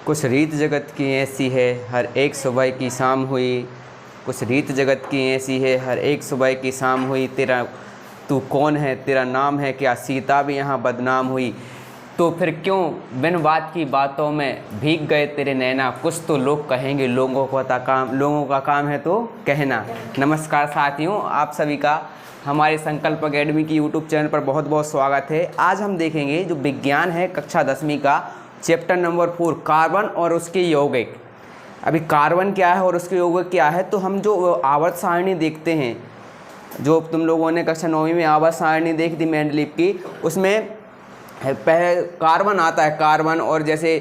कुछ रीत जगत की ऐसी है हर एक सुबह की शाम हुई, कुछ रीत जगत की ऐसी है हर एक सुबह की शाम हुई। तेरा तू कौन है, तेरा नाम है क्या, सीता भी यहाँ बदनाम हुई। तो फिर क्यों बिन बात की बातों में भीग गए तेरे नैना, कुछ तो लोग कहेंगे, लोगों का काम है तो कहना। नमस्कार साथियों, आप सभी का हमारे संकल्प अकेडमी की यूट्यूब चैनल पर बहुत बहुत स्वागत है। आज हम देखेंगे जो विज्ञान है कक्षा 10वीं का चैप्टर नंबर 4 कार्बन और उसके यौगिक। अभी कार्बन क्या है और उसके यौगिक क्या है, तो हम जो आवर्त सारणी देखते हैं, जो तुम लोगों ने कक्षा 9वीं में आवर्त सारणी देखी थी मेंडलीव की, उसमें पहले कार्बन आता है। कार्बन और जैसे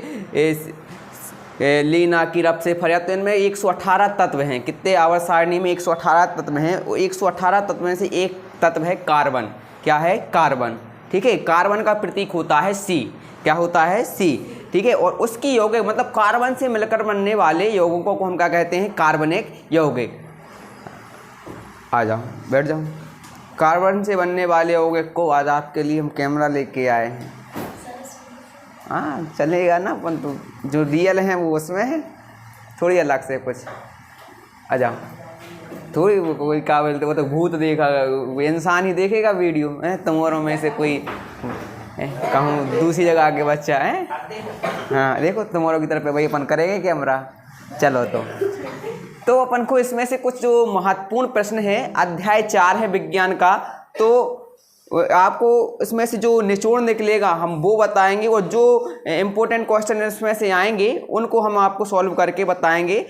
लीना की रब से फरियाद, तो इनमें 118 तत्व हैं। कितने आवर्त सारणी में 118 तत्व हैं। 118 तत्व में से एक तत्व है कार्बन। क्या है? कार्बन। ठीक है, कार्बन का प्रतीक होता है सी। क्या होता है? सी। ठीक है, और उसकी यौगिक मतलब कार्बन से मिलकर बनने वाले यौगिकों को हम क्या कहते हैं? कार्बनिक यौगिक। आ जाओ, बैठ जाओ। कार्बन से बनने वाले यौगिक को आज आपके लिए हम कैमरा लेके आए हैं। हाँ चलेगा ना, अपन तो जो रियल हैं वो उसमें है, थोड़ी अलग से कुछ। आ जाओ, थोड़ी कोई क्या बोलते, वो तो भूत देखा, इंसान ही देखेगा वीडियो है। तुम्हारों में से कोई कहूँ दूसरी जगह के बच्चा है, हाँ देखो तुम्हारों की तरफ भाई अपन करेंगे कैमरा। चलो तो अपन को इसमें से कुछ जो महत्वपूर्ण प्रश्न है, अध्याय 4 है विज्ञान का, तो आपको इसमें से जो निचोड़ निकलेगा हम वो बताएंगे, और जो इम्पोर्टेंट क्वेश्चन इसमें से आएंगे उनको हम आपको सॉल्व करके बताएंगे।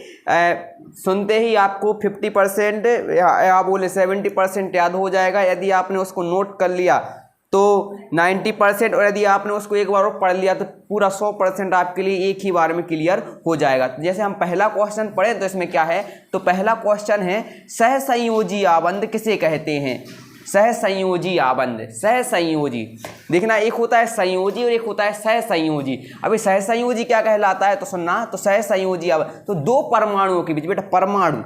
सुनते ही आपको 50% या बोले 70% याद हो जाएगा यदि आपने उसको नोट कर लिया, तो 90%, और यदि आपने उसको एक बार पढ़ लिया तो पूरा 100% आपके लिए एक ही बार में क्लियर हो जाएगा। तो जैसे हम पहला क्वेश्चन पढ़े तो इसमें क्या है, तो पहला क्वेश्चन है सहसंयोजी आबंध किसे कहते हैं? सहसंयोजी आबंध। सहसंयोजी देखना, एक होता है संयोजी और एक होता है सहसंयोजी। अभी सहसंयोजी क्या कहलाता है तो सुनना, तो सहसंयोजी आबंध तो दो परमाणुओं के बीच, बेटा परमाणु,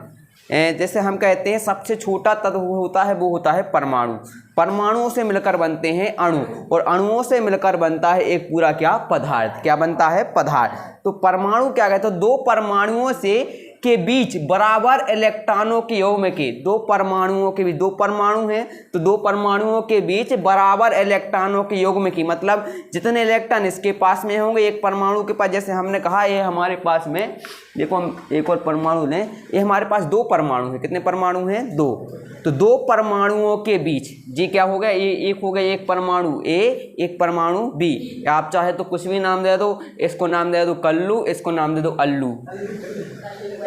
जैसे हम कहते हैं सबसे छोटा तत्व होता है वो होता है परमाणु। परमाणुओं से मिलकर बनते हैं अणु, और अणुओं से मिलकर बनता है एक पूरा क्या? पदार्थ। क्या बनता है? पदार्थ। तो परमाणु क्या कहते हैं? दो परमाणुओं से के बीच बराबर इलेक्ट्रॉनों के युग्म के, दो परमाणुओं के बीच, दो परमाणु हैं तो दो परमाणुओं के बीच बराबर इलेक्ट्रॉनों के युग्म की, मतलब जितने इलेक्ट्रॉन इसके पास में होंगे एक परमाणु के पास, जैसे हमने कहा ये हमारे पास में, देखो हम एक और परमाणु लें, ये हमारे पास दो परमाणु हैं। कितने परमाणु हैं? दो। तो दो परमाणुओं के बीच जी क्या हो गया? ये एक हो गया एक परमाणु ए, एक परमाणु बी। आप चाहे तो कुछ भी नाम दे दो, इसको नाम दे दो कल्लू, इसको नाम दे दो अल्लू।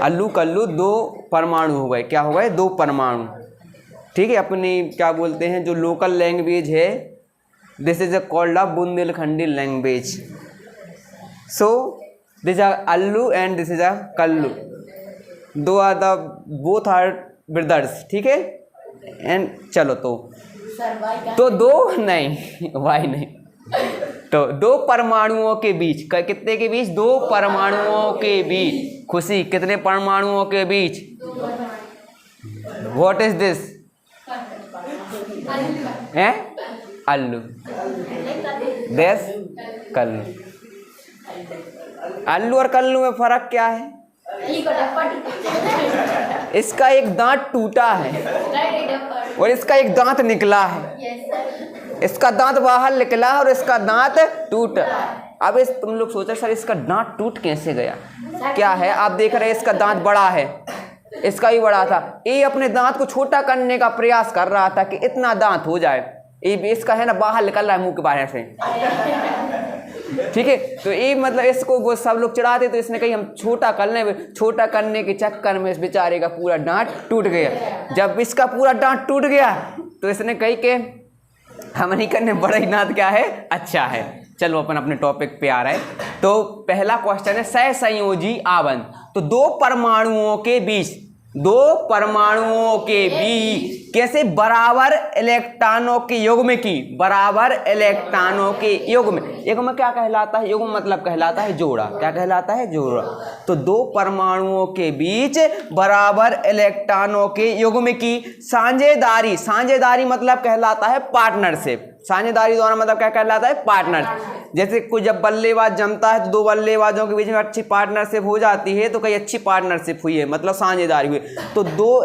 अल्लू कल्लू दो परमाणु हो गए। क्या हो गए? दो परमाणु। ठीक है, अपनी क्या बोलते हैं जो लोकल लैंग्वेज है, this is called a Bundelkhandi language. So this are Allu and this is a Kallu, though are the both are brothers. ठीक है, एंड चलो तो दो नहीं, वाई नहीं, तो दो परमाणुओं के बीच, कितने के बीच? दो परमाणुओं के बीच। खुशी, कितने परमाणुओं के बीच? What is this? हैं? अल्लू। दिस कल्लू। अल्लू और कल्लू में फर्क क्या है? इसका एक दांत टूटा है और इसका एक दांत निकला है। इसका दांत बाहर निकला और इसका दांत टूटा। अब इस तुम लोग सोचा सर इसका दांत टूट कैसे गया? क्या है, आप देख रहे हैं इसका दांत बड़ा है, इसका भी बड़ा था। ये अपने दांत को छोटा करने का प्रयास कर रहा था कि इतना दांत हो जाए। ये इसका है ना बाहर निकल रहा है मुंह के बाहर से। ठीक है, तो ये मतलब इसको वो सब लोग चढ़ाते, तो इसने कही हम छोटा कर लें। छोटा करने के चक्कर में इस बेचारे का पूरा दांत टूट गया। जब इसका पूरा दांत टूट गया तो इसने कही कि हम नहीं करने, बड़ा ही दांत क्या है? अच्छा है। चलो अपन अपने टॉपिक पे आ रहे हैं। तो पहला क्वेश्चन है सहसंयोजी आबंध। तो दो परमाणुओं के बीच, दो परमाणुओं के बीच कैसे? बराबर इलेक्ट्रॉनों के युग्म की, बराबर इलेक्ट्रॉनों के युग्म। युग्म क्या कहलाता है? युग्म मतलब कहलाता है जोड़ा। क्या कहलाता है? जोड़ा। तो दो परमाणुओं के बीच बराबर इलेक्ट्रॉनों के युग्म की साझेदारी, साझेदारी मतलब कहलाता है पार्टनरशिप। साझेदारी द्वारा मतलब क्या कहलाता है? पार्टनर। जैसे कोई जब बल्लेबाज जमता है तो दो बल्लेबाजों के बीच में अच्छी पार्टनरशिप हो जाती है, तो कई अच्छी पार्टनरशिप हुई है, मतलब साझेदारी हुई। तो दो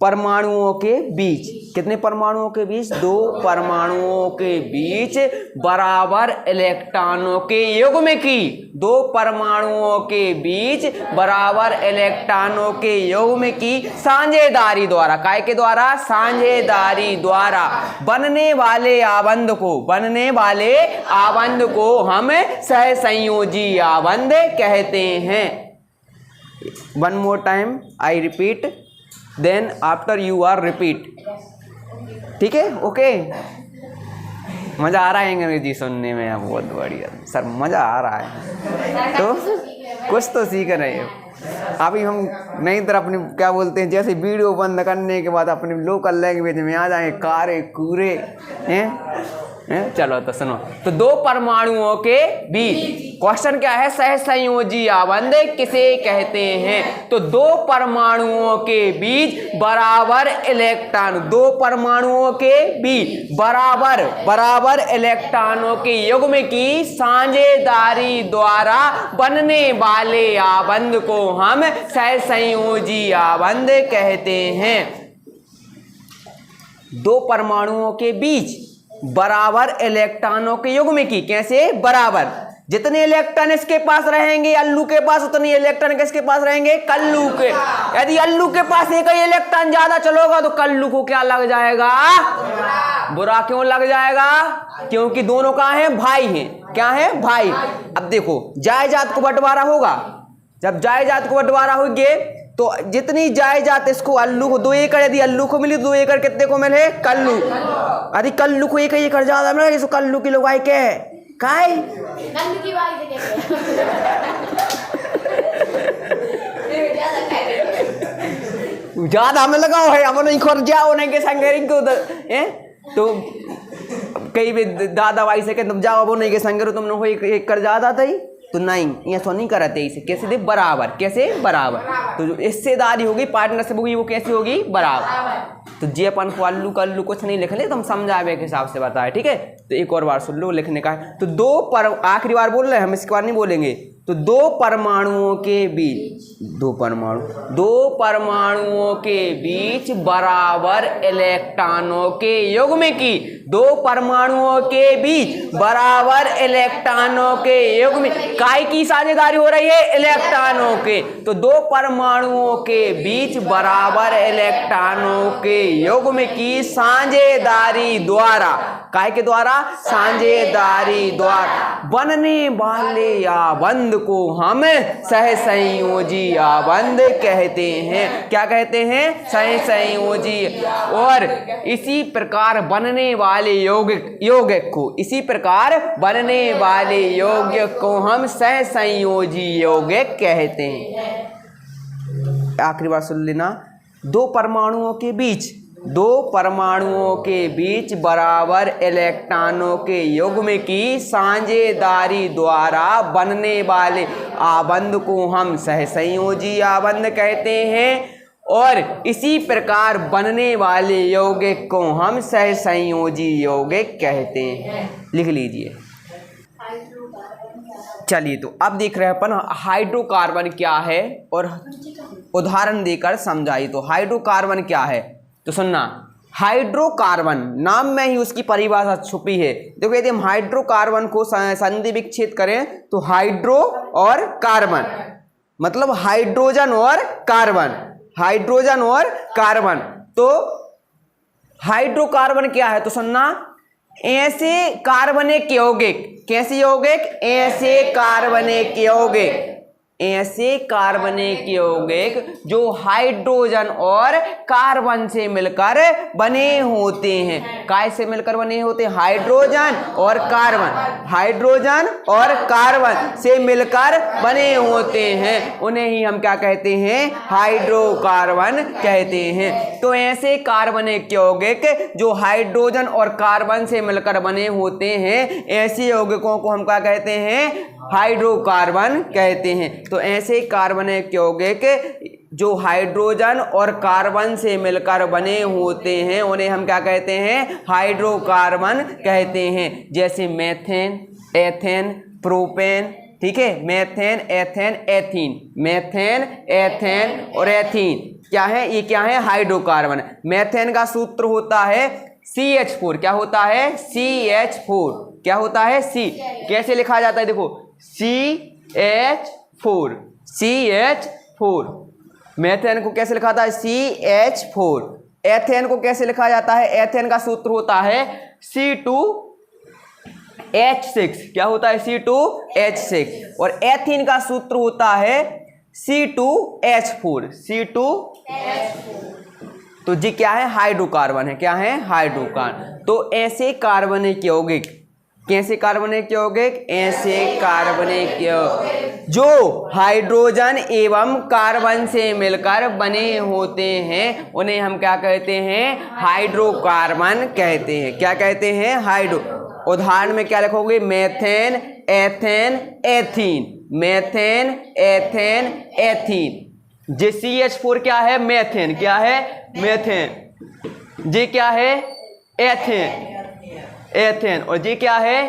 परमाणुओं के बीच, कितने परमाणुओं के बीच? दो परमाणुओं के बीच बराबर इलेक्ट्रॉनों के युग्म की, दो परमाणुओं के बीच बराबर इलेक्ट्रॉनों के युग्म की साझेदारी द्वारा, काय के द्वारा? साझेदारी द्वारा बनने वाले आबंध को हम सहसंयोजी आबंध कहते हैं। One more time I repeat, then after you are repeat, ठीक है? ओके, मज़ा आ रहा है अंग्रेजी सुनने में? बहुत बढ़िया सर, मज़ा आ रहा है, तो कुछ तो सीख रहे हो। अभी हम नई तरह अपनी क्या बोलते हैं, जैसे वीडियो बंद करने के बाद अपनी लोकल लैंग्वेज में आ जाएंगे, कारे कूरे हैं। चलो तो सुनो, तो दो परमाणुओं के बीच, क्वेश्चन क्या है? सहसंयोजी आबंध किसे कहते हैं? तो दो परमाणुओं के बीच बराबर इलेक्ट्रॉन, दो परमाणुओं के बीच बराबर इलेक्ट्रॉनों के युग्म की साझेदारी द्वारा बनने वाले आबंध को हम सहसंयोजी आबंध कहते हैं। दो परमाणुओं के बीच बराबर इलेक्ट्रॉनों के युग्म की, कैसे? बराबर, जितने इलेक्ट्रॉन इसके पास रहेंगे अल्लू के पास, उतने इलेक्ट्रॉन किसके पास रहेंगे? कल्लू के। यदि अल्लू के पास एक ही इलेक्ट्रॉन ज्यादा चलोगा तो कल्लू को क्या लग जाएगा? बुरा। क्यों लग जाएगा? क्योंकि दोनों कहाँ हैं? भाई हैं। क्या है? भाई। अब देखो, जायदाद को बंटवारा होगा, जब जायदाद को बंटवारा होंगे तो जितनी जायदाद इसको अल्लू को 2 एकड़, यदि अल्लू को मिली 2 एकड़ कितने को मिले? कल्लू। यदि कल्लू को 1 एकड़ ज्यादा मिला तो कल्लू की लोग क्या है? काय ज्यादा हमें लगाओ है, हम नहीं खर जाओ नहीं के संग तो कई भी दादा भाई से तुम जाओ वो नहीं के संग तुम हो 1 एकड़ ज्यादा था ही, तो नहीं, ये सो नहीं करते इसे, कैसे दे? बराबर। कैसे? बराबर। तो जो हिस्सेदारी होगी, पार्टनरशिप होगी, वो कैसी होगी? बराबर। तो जे अपन को अल्लू कल्लू कुछ नहीं लिख ले, तो हम समझावे के हिसाब से बताए, ठीक है? तो एक और बार सुन लो लिखने का है। तो दो आखिरी बार बोल रहे हैं हम, इसके बार नहीं बोलेंगे। तो दो परमाणुओं के बीच, दो परमाणुओं के बीच बराबर इलेक्ट्रॉनों के युग्म की, दो परमाणुओं के बीच बराबर इलेक्ट्रॉनों के युग्म, काय की साझेदारी हो रही है? इलेक्ट्रॉनों के। तो दो परमाणुओं के बीच बराबर इलेक्ट्रॉनों के युग्म की साझेदारी द्वारा, काय के द्वारा? साझेदारी द्वारा बनने वाले आबंध को हम सहसंयोजी आबंध कहते हैं। क्या कहते हैं? सहसंयोजी। और इसी प्रकार बनने वाले यौगिक को, इसी प्रकार बनने वाले यौगिक को हम सहसंयोजी यौगिक कहते हैं। आखिरी बार सुन लेना, दो परमाणुओं के बीच बराबर इलेक्ट्रॉनों के युग्म की साझेदारी द्वारा बनने वाले आबंध को हम सहसंयोजी आबंध कहते हैं। और इसी प्रकार बनने वाले यौगिक को हम सहसंयोजी यौगिक कहते हैं। लिख लीजिए। चलिए, तो अब देख रहे हैं अपन हाइड्रोकार्बन क्या है और उदाहरण देकर समझाइए। तो हाइड्रोकार्बन क्या है तो सुनना, हाइड्रोकार्बन नाम में ही उसकी परिभाषा छुपी है। देखो, यदि हम हाइड्रोकार्बन को संधि विच्छेद करें तो हाइड्रो और कार्बन, मतलब हाइड्रोजन और कार्बन, हाइड्रोजन और कार्बन। तो हाइड्रोकार्बन क्या है तो सुनना, ऐसे कार्बनिक यौगिक, कैसे यौगिक? ऐसे कार्बनिक यौगिक, ऐसे कार्बनिक यौगिक जो हाइड्रोजन और कार्बन से मिलकर बने होते हैं। काय से मिलकर बने होते हैं? हाइड्रोजन और कार्बन, हाइड्रोजन और कार्बन से मिलकर बने होते हैं, उन्हें ही हम क्या कहते हैं? हाइड्रोकार्बन कहते हैं। तो ऐसे कार्बनिक यौगिक जो हाइड्रोजन और कार्बन से मिलकर बने होते हैं, ऐसे यौगिकों को हम क्या कहते हैं? हाइड्रोकार्बन कहते हैं। तो ऐसे कार्बनिक यौगिक जो हाइड्रोजन और कार्बन से मिलकर बने होते हैं, उन्हें हम क्या कहते हैं? हाइड्रोकार्बन कहते हैं। जैसे मेथेन, एथेन, प्रोपेन, ठीक है, methane, ethane, ethene, methane, ethane और एथीन क्या है, ये क्या है, हाइड्रोकार्बन। मेथेन का सूत्र होता है CH4, क्या होता है, CH4, क्या होता है, C, कैसे लिखा जाता है, देखो CH4, CH4। मेथेन को कैसे लिखा जाता है, CH4। एथेन को कैसे लिखा जाता है, एथेन का सूत्र होता है C2H6, क्या होता है, C2H6। और एथीन का सूत्र होता है C2H4, C2H4। तो जी क्या है, हाइड्रोकार्बन है, क्या है, हाइड्रोकार्बन। तो ऐसे कार्बनिक यौगिक, कैसे कार्बनिक यौगिक, ऐसे कार्बनिक यौगिक जो हाइड्रोजन एवं कार्बन से मिलकर बने होते हैं उन्हें हम क्या कहते हैं, हाइड्रोकार्बन कहते हैं। क्या कहते हैं, हाइड्रो। उदाहरण में क्या लिखोगे, methane, ethane, ethene, methane, ethane, ethene. जे CH4 क्या है, मेथेन, क्या है, मेथेन। जे क्या है, एथेन, एथेन। और जी क्या है,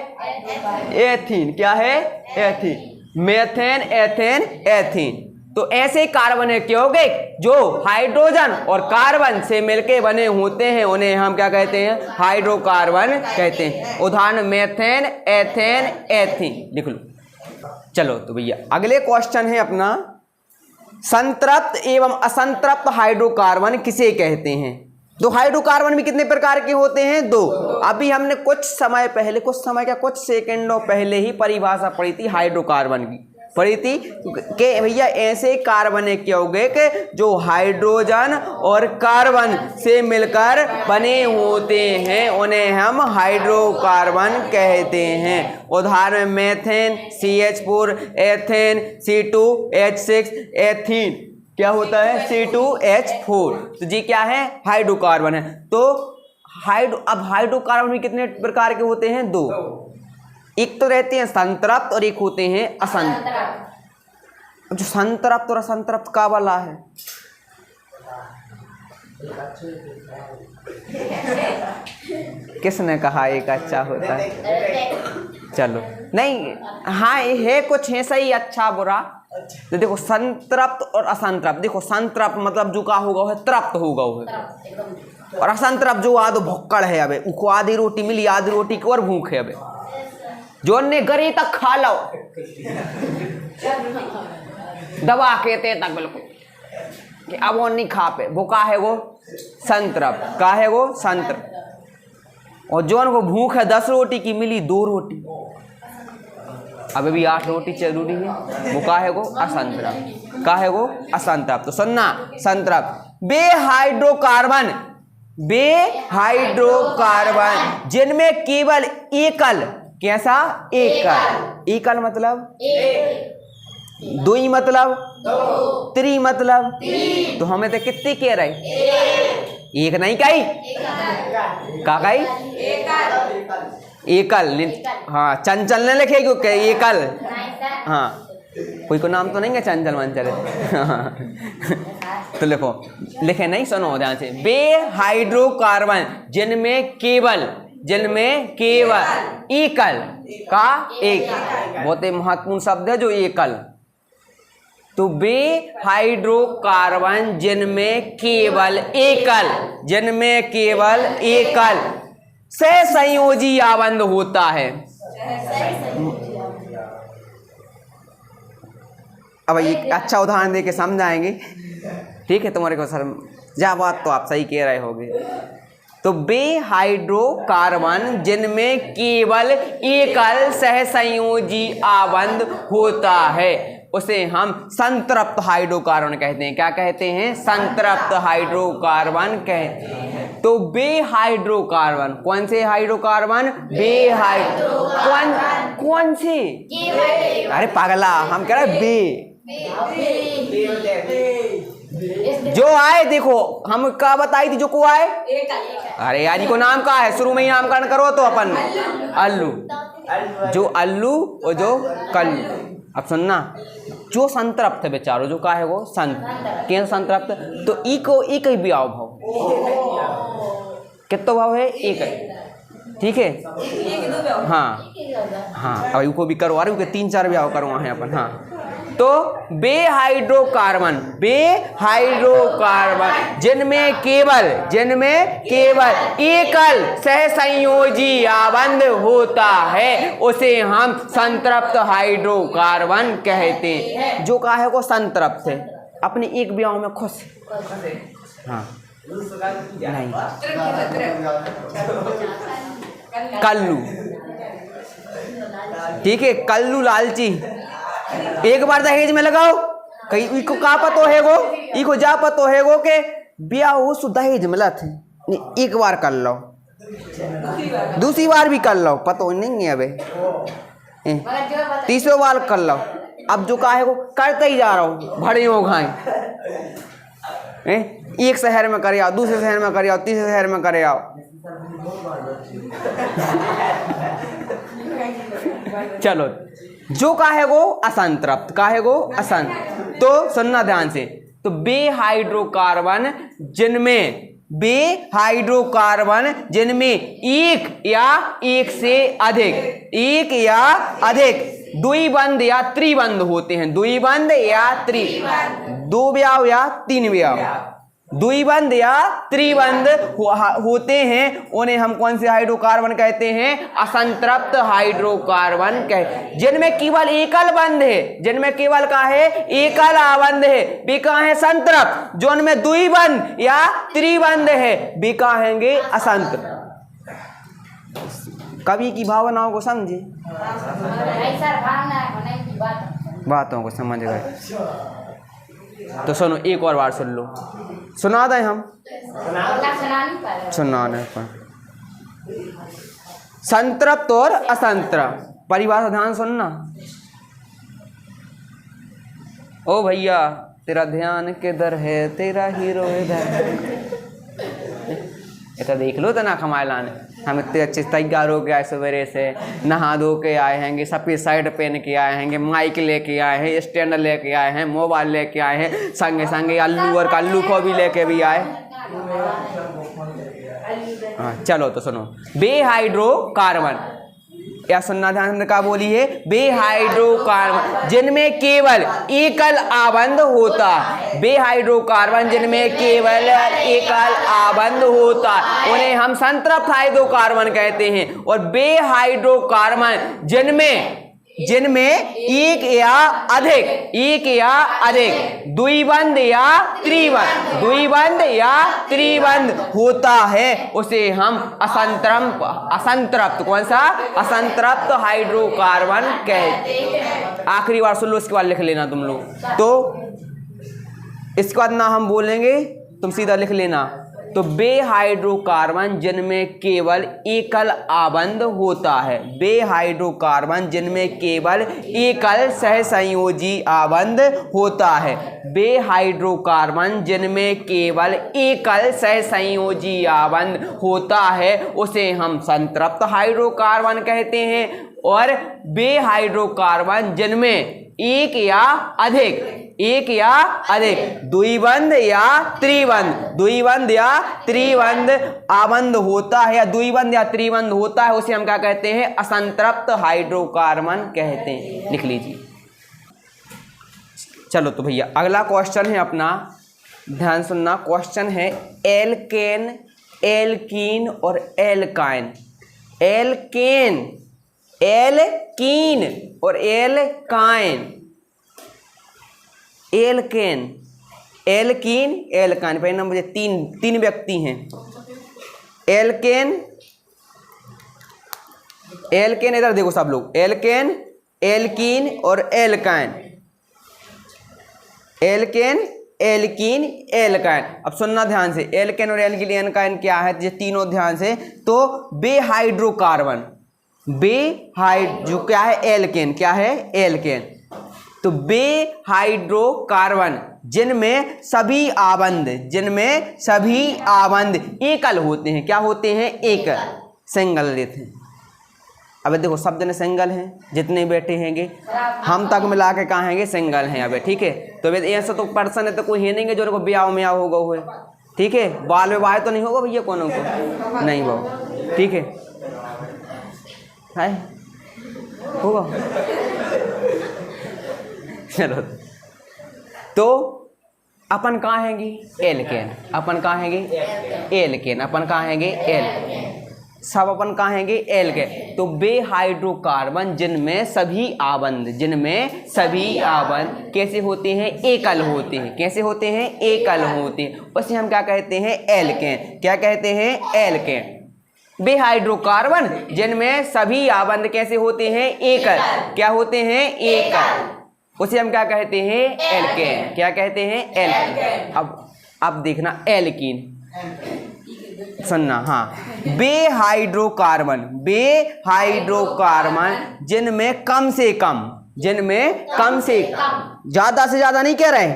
एथीन, क्या है, एथीन। Methane, ethane, ethene. तो ऐसे कार्बनिक यौगिक जो हाइड्रोजन और कार्बन से मिलके बने होते हैं उन्हें हम क्या कहते हैं, हाइड्रोकार्बन कहते हैं। उदाहरण मेथेन, एथेन, एथीन लिख लो। चलो तो भैया अगले क्वेश्चन है अपना, संतृप्त एवं असंतृप्त हाइड्रोकार्बन किसे कहते हैं। तो हाइड्रोकार्बन भी कितने प्रकार के होते हैं, दो। अभी हमने कुछ समय पहले, कुछ समय क्या, कुछ सेकंडों पहले ही परिभाषा पढ़ी थी हाइड्रोकार्बन की, पढ़ी थी कि भैया ऐसे कार्बनिक यौगिक जो हाइड्रोजन और कार्बन से मिलकर बने होते हैं उन्हें हम हाइड्रोकार्बन कहते हैं। उदाहरण methane, CH4, ethane, C2H6, ethene, क्या होता है, C2H4। तो जी क्या है, हाइड्रोकार्बन है। तो अब हाइड्रोकार्बन भी कितने प्रकार के होते हैं, दो। एक तो रहते हैं संतृप्त और एक होते हैं असंतृप्त। जो संतृप्त और असंतृप्त का वाला है, किसने कहा एक अच्छा होता है, चलो नहीं, हाँ ये है, कुछ है सही, अच्छा बुरा। तो देखो संतृप्त और असंतृप्त, देखो संतृप्त मतलब जो का होगा वह तृप्त होगा वह, और असंतृप्त जो आधो भुक्कड़ है, अबे उनको आधी रोटी मिली, आधी रोटी की और भूख है, अबे जो ने गरी तक खा लो दबा के ते तक बिल्कुल कि अब वो नहीं खा पे, वो का है, वो संतृप्त, का है वो संतृप्त। और जो को भूख है 10 रोटी की मिली 2 रोटी, अबे भी 8 रोटी जरूरी है, वो का है, वो असंतृप्त, का है वो असंतृप्त। तो सुनना, संतृप्त बेहाइड्रोकार्बन, बेहाइड्रोकार्बन जिनमें केवल एकल, कैसा, एकल, एकल मतलब दो ही, मतलब त्रि मतलब, तो हमें तो कितने कह रहे, एक नहीं कही, का कही, एकल। हाँ चंचल ने लिखे क्यों, एकल, हाँ कोई को नाम तो नहीं है चंचल वंचल तो लिखो, लिखे नहीं, सुनो ध्यान से। बेहाइड्रोकार्बन जिनमें केवल, जिनमें केवल एकल, का एक, बहुत ही महत्वपूर्ण शब्द है जो एकल। तो बेहाइड्रोकार्बन जिनमें केवल एकल, जिनमें केवल एकल सहसंयोजी आबंध होता है। अब एक अच्छा उदाहरण देके समझाएंगे, ठीक है, तुम्हारे को सर जा बात तो आप सही कह रहे होगे। तो बेहाइड्रोकार्बन जिनमें केवल एकल सहसंयोजी आबंध होता है उसे हम संतृप्त हाइड्रोकार्बन कहते हैं। क्या कहते हैं, संतृप्त हाइड्रोकार्बन कहते हैं। तो बेहाइड्रोकार्बन, कौन से हाइड्रोकार्बन, कौन से, अरे पागला हम कह रहे बे, जो आए, देखो हम क्या बताई थी, जो को आए, अरे यार जी को नाम का है, शुरू में ही नामकरण करो तो अपन अल्लू, जो अल्लू और जो कल्लू। अब सुनना, जो संतृप्त है बेचारो, जो का है वो क्या संतृप्त, तो ई को एक ही भी आओ भाव, कितना भाव है, एक है। ठीक है। हाँ हाँ, अब इनको भी करवा रहे हो, 3-4 ब्याह करवा है अपन। हाँ, तो बेहाइड्रोकार्बन जिनमें केवल एकल सहसंयोजी आबंध होता है उसे हम संतृप्त हाइड्रोकार्बन कहते हैं। जो का है को संतृप्त है, अपने एक ब्याह में खुश। हाँ नहीं, कल्लू, ठीक है, कल्लू लालची। एक बार दहेज में लगाओ, कहीं इको का पतो है गो, इको जा पतो है गो के ब्याह हो सु दहेज मिला थे, नहीं एक बार कर लो, दूसरी बार भी कर लो, पतो नहीं है अबे, तीसरी बार कर लो। अब जो का है वो करते ही जा रहा हूँ, भड़े हो घाए, एक शहर में करे आओ, दूसरे शहर में करे आओ, तीसरे शहर में करे आओ। चलो, जो का है वो असंतृप्त, का है वो असंतृप्त। तो सुनना ध्यान से, तो बेहाइड्रोकार्बन जिनमें एक या एक से अधिक द्विबंध या त्रिबंध होते हैं, द्विबंध या दो ब्याह या तीन ब्याह, द्विबंध या त्रिबंध होते हैं, उन्हें हम कौन से हाइड्रोकार्बन कहते हैं? असंतृप्त हाइड्रोकार्बन कहते। जिनमें केवल एकल बंध है, जिनमें केवल का है एकल आबंध है, वे कहेंगे संतृप्त। जो उनमें द्विबंध या त्रिबंध है वे कहेंगे असंतृप्त। कवि की भावनाओं को समझे, बातों को समझ गए तो सुनो, एक और बार सुन लो, सुना दें हम, सुनाने पर। संतृप्त और असंतृप्त परिभाषा ध्यान सुनना। ओ भैया तेरा ध्यान किधर है, तेरा हीरो इधर। इतना देख लो तो ना कमाए लाने, हम इतने अच्छे तैयार हो के आए, सवेरे से नहा धो के आए हैं, सफ़ेद शर्ट पहन के आए हैं, माइक लेके आए हैं, स्टैंड लेके आए हैं, मोबाइल लेके आए हैं, संगे संगे अल्लू और कल्लू को भी लेके भी आए। हाँ चलो तो सुनो, बेहाइड्रोकार्बन, या सुनना ध्यान से, का बोली है? बेहाइड्रोकार्बन जिनमें केवल एकल आबंध होता है, बेहाइड्रोकार्बन जिनमें केवल एकल आबंध होता है उन्हें हम संतृप्त हाइड्रोकार्बन कहते हैं। और बेहाइड्रोकार्बन जिनमें एक या अधिक द्विबंध या त्रिबंध होता है उसे हम असंतृप्त कौन सा? असंतृप्त हाइड्रोकार्बन कहते हैं। आखिरी बार सुन लो, इसके बाद लिख लेना तुम लोग। तो इसके बाद ना हम बोलेंगे, तुम सीधा लिख लेना। तो बेहाइड्रोकार्बन जिनमें केवल एकल आबंध होता है, बेहाइड्रोकार्बन जिनमें केवल एकल सहसंयोजी आबंध होता है, बेहाइड्रोकार्बन जिनमें केवल एकल सहसंयोजी आबंध होता है उसे हम संतृप्त हाइड्रोकार्बन कहते हैं। और बेहाइड्रोकार्बन जिनमें एक या अधिक द्विबंध या त्रिबंध आबंध होता है, या द्विबंध या त्रिबंध होता है उसे हम क्या कहते हैं? असंतृप्त हाइड्रोकार्बन कहते हैं। लिख लीजिए। चलो तो भैया अगला क्वेश्चन है अपना, ध्यान सुनना। क्वेश्चन है एल्केन, एल्कीन और एल्काइन। एल्केन और एल्काइन। एल्कीन पहले नंबर, तीन व्यक्ति हैं। एल्केन इधर देखो सब लोग, एल्केन, एल्कीन और एल्काइन। एल्काइन। अब सुनना ध्यान से, एल्केन और एल्काइन क्या है? ये तीनों ध्यान से। तो बेहाइड्रोकार्बन, जो क्या है? एल्केन। क्या है? एल्केन। तो बेहाइड्रोकार्बन जिनमें सभी आबंध एकल होते हैं। क्या होते हैं? एकल, सिंगल लेते हैं। अब देखो सब जने सिंगल हैं, जितने बैठे हैंगे हम तक मिला के कहाँ हैंगे? सिंगल हैं। अब ठीक है, तो ऐसा तो पर्सन है तो कोई है नहीं जो ब्याह में होगा हुए, ठीक है। बाल विवाह तो नहीं होगा भैया कोनो को, नहीं वो, ठीक है। है होगा। चलो तो अपन कहाँ हैंगे एल्केन, अपन कहाँ हैंगे एल्केन, अपन कहाँ हैंगे एल, सब अपन कहाँ हैंगे एल्केन। तो बे हाइड्रोकार्बन जिनमें सभी आबंध, जिनमें सभी आबंध कैसे होते हैं एकल होते हैं, कैसे होते हैं एकल होते हैं, उसे हम क्या कहते हैं एल्केन। क्या कहते हैं एल्केन। बे हाइड्रोकार्बन जिनमें सभी आबंध कैसे होते हैं एकल, क्या होते हैं एकल, उसे हम क्या कहते हैं एल्केन। क्या कहते हैं एल्केन। अब देखना एल्कीन, सुनना हाँ। बे हाइड्रोकार्बन, बे हाइड्रोकार्बन जिनमें कम से कम, जिनमें कम से ज्यादा से ज्यादा नहीं कह रहे,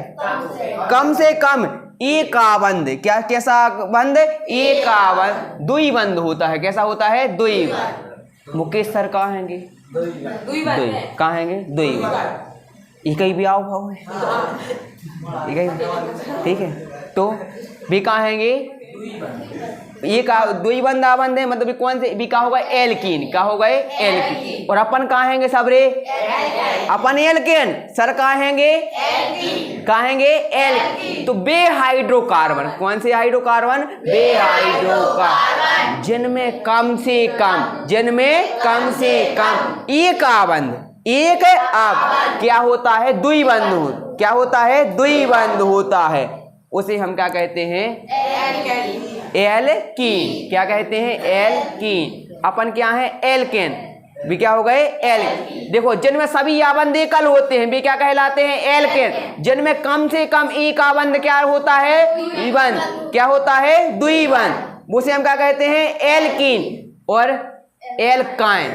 कम से कम एक आबंध, क्या कैसा बंध, एक आबंध द्विबंध होता है। कैसा होता है द्विबंध। मुकेश सर कहाँ हैंगे द्विबंध, कहाँ हैंगे द्विबंध। एक ही भी आओ भाव है, एक ही, ठीक है। तो भी कहाँ हैंगे ये का द्विबंध आबंध है, मतलब कौन से भी का होगा एल्कीन, का होगा एल्कीन। और अपन कहाँ हैंगे सबरे, अपन एल्केन, सर कहाँ हैंगे कहाँ हैंगे एल्कीन। तो बे हाइड्रोकार्बन, कौन से हाइड्रोकार्बन, बे हाइड्रोकार्बन जिनमें कम से कम, जिनमें कम से कम एक आबंध, एक आबंध क्या होता है द्विबंध, क्या होता है द्विबंध होता है, उसे हम क्या कहते हैं एल्कीन। क्या कहते हैं एल्कीन। अपन क्या है एल्केन, भी क्या हो गए एल। देखो जिनमें सभी आबंध एकल होते हैं भी क्या कहलाते हैं एल्केन। जिनमें कम से कम एक आबंध क्या होता है द्विबंध, क्या होता है द्विबंध, उसे हम क्या कहते हैं एल्कीन और एल्काइन।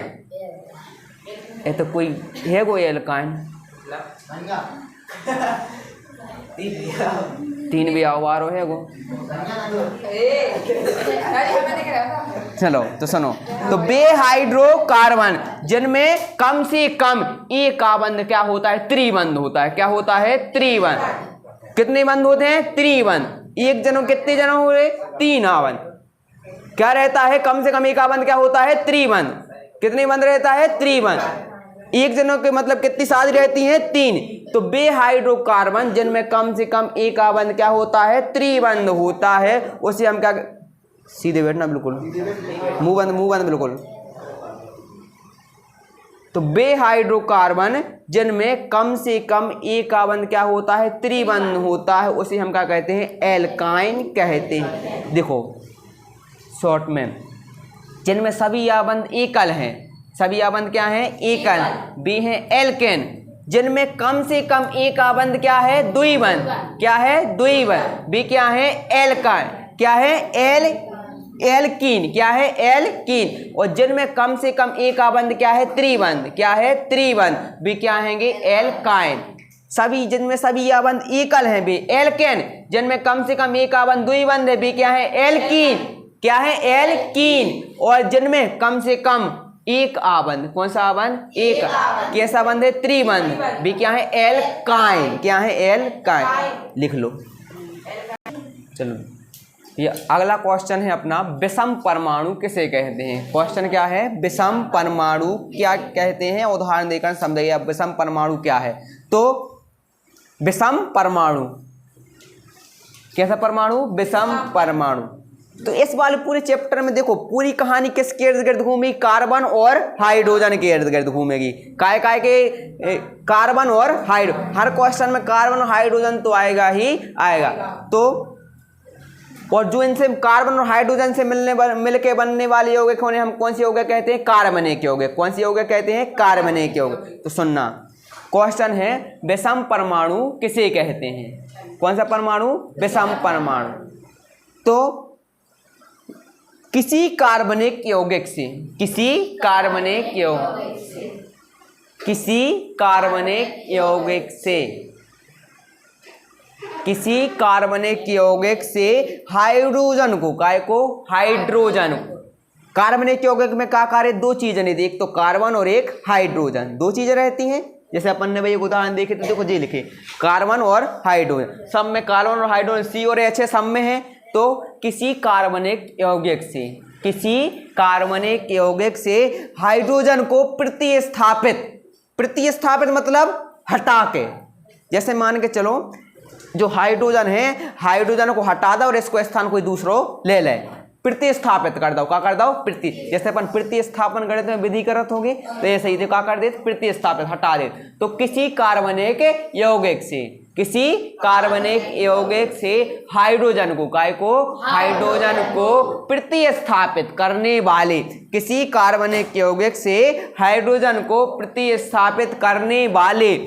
ये तो कोई है कोई एल्काइन, तीन भी आवारो है वो। चलो तो सुनो, तो बे हाइड्रोकार्बन जिनमें कम से कम एक आबंध क्या होता है त्रिबंध होता है। क्या होता है त्रिबंध। कितने बंध होते हैं त्रिबंध। एक जनों कितने जनों हुए तीन आबंध। क्या रहता है कम से कम एक आबंध क्या होता है त्रिबंध। कितने बंध रहता है त्रिबंध। एक जनों के मतलब कितनी सादी रहती हैं तीन। तो बे हाइड्रोकार्बन जिनमें कम से कम एक आबंध क्या होता है त्रिबंध होता है, उसे हम क्या, सीधे बैठना बिल्कुल, मुंह बंद बिल्कुल। तो बे हाइड्रोकार्बन जिनमें कम से कम एक आबंध क्या होता है त्रिबंध होता है, उसे हम क्या कहते हैं एल्काइन कहते हैं। देखो शॉर्ट में, जिनमें सभी आबंध एकल हैं, सभी आबंध क्या हैं एकल, बी है एल्केन। जिनमें कम से कम एक आबंध क्या है द्विबंध, क्या है द्विबंध, बी क्या है एल्काइन, क्या है एल्कीन, क्या है एल्कीन। और जिनमें कम से कम एक आबंध क्या है त्रिबंध, क्या है त्रिबंध, बी क्या हैंगे एल्काइन। सभी जिनमें सभी आबंध एकल हैं बी एल्केन। जिनमें कम से कम एक आबंध द्विबंध है बी क्या है एल्कीन, क्या है एल्कीन। और जिनमें कम से कम एक आबंध, कौन सा आबंध एक, कैसा बंध है त्रिबंध, भी क्या है एल्काइन, क्या है एल्काइन। लिख लो। चलो ये अगला क्वेश्चन है अपना, विषम परमाणु किसे कहते हैं। क्वेश्चन क्या है विषम परमाणु क्या कहते हैं, उदाहरण देकर समझिए विषम परमाणु क्या है। तो विषम परमाणु, कैसा परमाणु विषम परमाणु। तो इस वाले पूरे चैप्टर में देखो पूरी कहानी किसके इर्द गिर्द घूमेगी, कार्बन और हाइड्रोजन के इर्द गिर्द घूमेगी। काय काय के कार्बन और हाइड्रोजन, हर क्वेश्चन में कार्बन और हाइड्रोजन तो आएगा ही आएगा। तो और जो इनसे कार्बन और हाइड्रोजन से मिलके बनने वाले यौगिक होने हम कौन से यौगिक कहते हैं कार्बनिक यौगिक। कौन से यौगिक कहते हैं कार्बनिक यौगिक। तो सुनना क्वेश्चन है विषम परमाणु किसे कहते हैं। कौन सा परमाणु विषम परमाणु। तो किसी कार्बनिक यौगिक से, किसी कार्बनिक यौगिक से, किसी कार्बनिक यौगिक से, किसी कार्बनिक यौगिक से हाइड्रोजन को, काय को हाइड्रोजन को। कार्बनिक यौगिक में क्या कार्य, दो चीजें नहीं थी, एक तो कार्बन और एक हाइड्रोजन, दो चीजें रहती हैं। जैसे अपन ने भाई एक उदाहरण देखे थे, देखो जी लिखे कार्बन और हाइड्रोजन, सब में कार्बन और हाइड्रोजन सी और एच सब में है। तो किसी कार्बनिक यौगिक से किसी कार्बनिक यौगिक से हाइड्रोजन को प्रतिस्थापित मतलब हटा के, जैसे मान के चलो जो हाइड्रोजन है, हाइड्रोजन को हटा दो और इसको स्थान कोई दूसरो ले ले, प्रतिस्थापित कर दो। क्या कर दो? प्रति, जैसे अपन प्रतिस्थापन गणित में विधि करत होंगे तो ऐसे ही क्या कर दे? प्रतिस्थापित, हटा दे। तो किसी कार्बनिक यौगिक से हाइड्रोजन को, काय को? हाइड्रोजन को प्रतिस्थापित करने वाले, किसी कार्बनिक यौगिक से हाइड्रोजन को प्रतिस्थापित करने वाले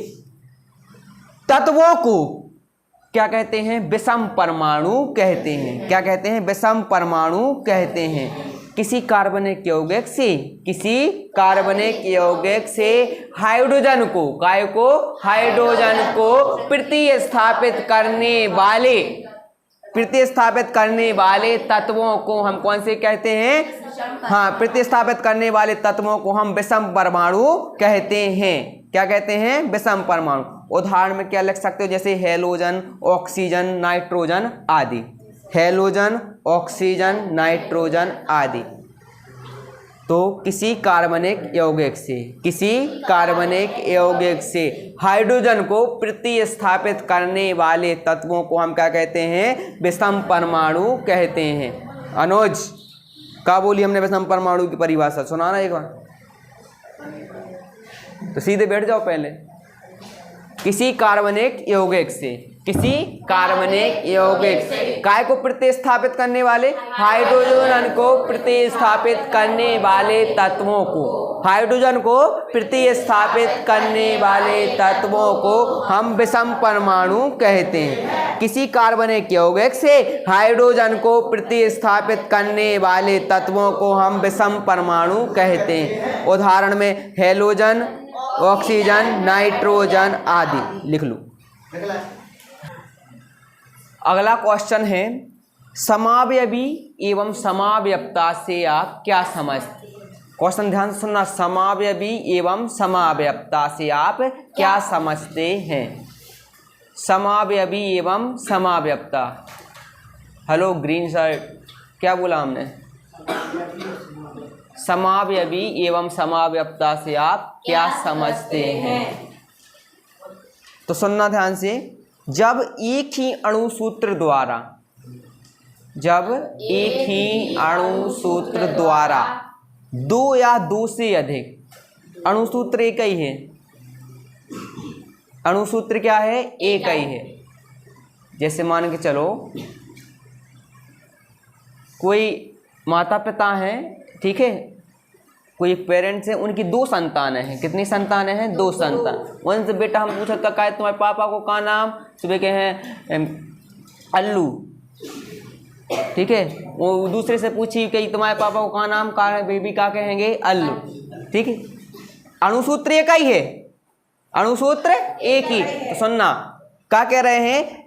तत्वों को क्या कहते हैं? विषम परमाणु कहते हैं। क्या कहते हैं? विषम परमाणु कहते हैं। किसी कार्बनिक यौगिक से हाइड्रोजन को, काय को? हाइड्रोजन को प्रतिस्थापित करने वाले तत्वों को हम कौन से कहते हैं? हाँ, प्रतिस्थापित करने वाले तत्वों को हम विषम परमाणु कहते हैं। क्या कहते हैं? विषम परमाणु। उदाहरण में क्या लिख सकते हो? जैसे हेलोजन, ऑक्सीजन, नाइट्रोजन आदि। हेलोजन, ऑक्सीजन, नाइट्रोजन आदि। तो किसी कार्बनिक यौगिक से हाइड्रोजन को प्रतिस्थापित करने वाले तत्वों को हम क्या कहते हैं? विषम परमाणु कहते हैं। अनुज, क्या बोली हमने विषम परमाणु की परिभाषा? सुनाना एक बार। तो सीधे बैठ जाओ पहले। किसी कार्बनिक यौगिक से काय को प्रतिस्थापित करने वाले? हाइड्रोजन को प्रतिस्थापित करने वाले तत्वों को, हाइड्रोजन को प्रतिस्थापित करने वाले तत्वों को हम विषम परमाणु कहते हैं। किसी कार्बनिक यौगिक से हाइड्रोजन को प्रतिस्थापित करने वाले तत्वों को हम विषम परमाणु कहते हैं। उदाहरण में हेलोजन, ऑक्सीजन, नाइट्रोजन आदि लिख लो। अगला क्वेश्चन है, समावयवी एवं समावयवता से आप क्या समझते? क्वेश्चन ध्यान से सुनना। समावयवी एवं समावयवता से आप क्या समझते हैं? समावयवी एवं समावयवता। हेलो ग्रीन शर्ट, क्या बोला हमने? समावयवी एवं समावयवता से आप क्या समझते हैं? तो सुनना ध्यान से। जब एक ही अणुसूत्र द्वारा दो या दो से अधिक, अणुसूत्र एक ही है, अणुसूत्र क्या है? एक ही है। जैसे मान के चलो कोई माता पिता हैं, ठीक है, कोई पेरेंट्स हैं, उनकी दो संतानें हैं। कितनी संतानें हैं? दो संतान। उनसे बेटा हम पूछा क्या है तुम्हारे पापा को का नाम? सुबह के हैं अल्लू, ठीक है। वो दूसरे से पूछी कि तुम्हारे पापा को का नाम? का है बेबी, का कहेंगे? अल्लू, ठीक है। अणुसूत्र एक ही है, अणुसूत्र एक ही। तो सुनना क्या कह रहे हैं?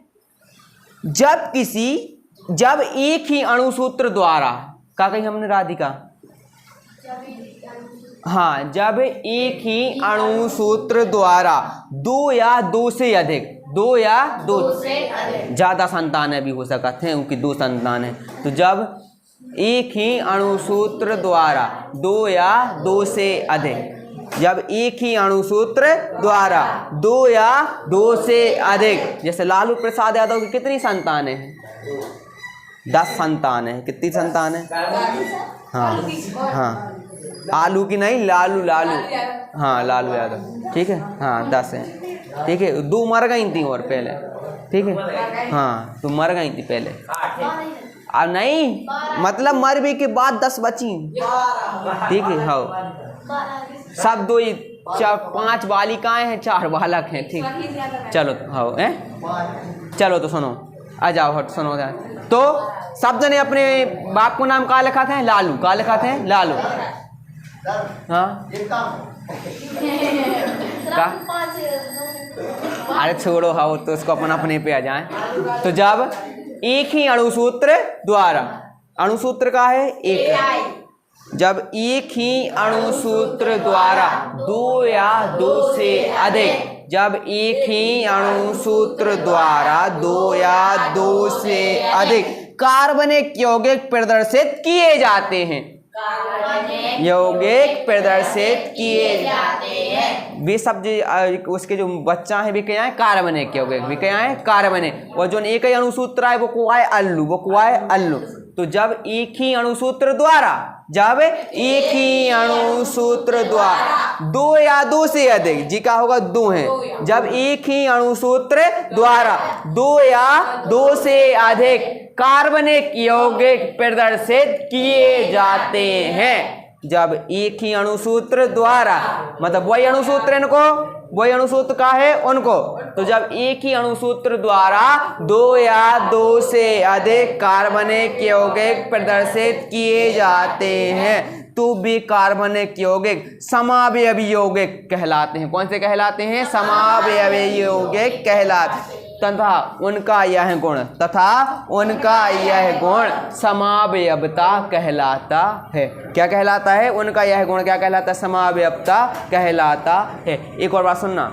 जब एक ही अणुसूत्र द्वारा, क्या कही हमने राधिका? हाँ, जब एक ही अणुसूत्र द्वारा दो या दो से अधिक, दो या दो से ज़्यादा संतानें भी हो सकते हैं, उनकी दो संतान है। तो जब एक ही अणुसूत्र द्वारा दो या दो से अधिक, जब एक ही अणुसूत्र द्वारा दो या दो से अधिक, जैसे लालू प्रसाद यादव की कितनी संतानें हैं? 10 संतानें हैं। कितनी संतानें? हाँ हाँ, आलू की नहीं, लालू, हाँ लालू यादव, ठीक है। हाँ 10 हैं, ठीक है। 2 मर गई थी और पहले, ठीक है। हाँ, तो मर गई थी पहले। अब नहीं, मतलब मर भी के बाद 10 बची, ठीक है। हाँ, सब 2 5 बालिकाएं हैं, 4 बालक हैं, ठीक। चलो हाँ है, चलो तो सुनो, आ जाओ हट, सुनो। तो सब जने अपने बाप को नाम क्या लिखा था? लालू। क्या लिखा था? लालू। हाँ का? अरे छोड़ो, हाँ तो उसको अपन अपने पे आ जाए। तो जब एक ही अणुसूत्र द्वारा, अणुसूत्र का है एक, जब एक ही अणुसूत्र द्वारा दो या दो से अधिक, जब एक ही अणुसूत्र द्वारा दो या दो से अधिक कार्बनिक यौगिक प्रदर्शित किए जाते हैं। यौगिक प्रदर्शित किए जाते हैं। वे सब जो उसके जो बच्चा है वे क्या है, कार्बनिक यौगिक, वे क्या है, कार्बनिक। और जो एक ही अणुसूत्र है वो क्या है, अल्लू, वो क्या है, अल्लू। तो जब एक ही अणुसूत्र द्वारा, जब एक ही अणुसूत्र द्वारा दो या दो से अधिक, जी का होगा दो है, जब एक ही अणुसूत्र द्वारा दो या दो से अधिक कार्बनिक यौगिक प्रदर्शित किए जाते हैं। जब एक ही अणुसूत्र द्वारा, मतलब वही अणुसूत्र इनको, वही अणुसूत्र का है उनको, तो जब एक ही अणुसूत्र द्वारा दो या दो से अधिक कार्बनिक यौगिक प्रदर्शित किए जाते हैं तो वे कार्बनिक यौगिक समावयवी यौगिक कहलाते हैं। कौन से कहलाते हैं, समावयवी यौगिक कहलाते। तथा उनका यह गुण, तथा उनका यह गुण समावयवता कहलाता है। क्या कहलाता है, उनका यह गुण क्या कहलाता है, समावयवता कहलाता है। एक और बात सुनना,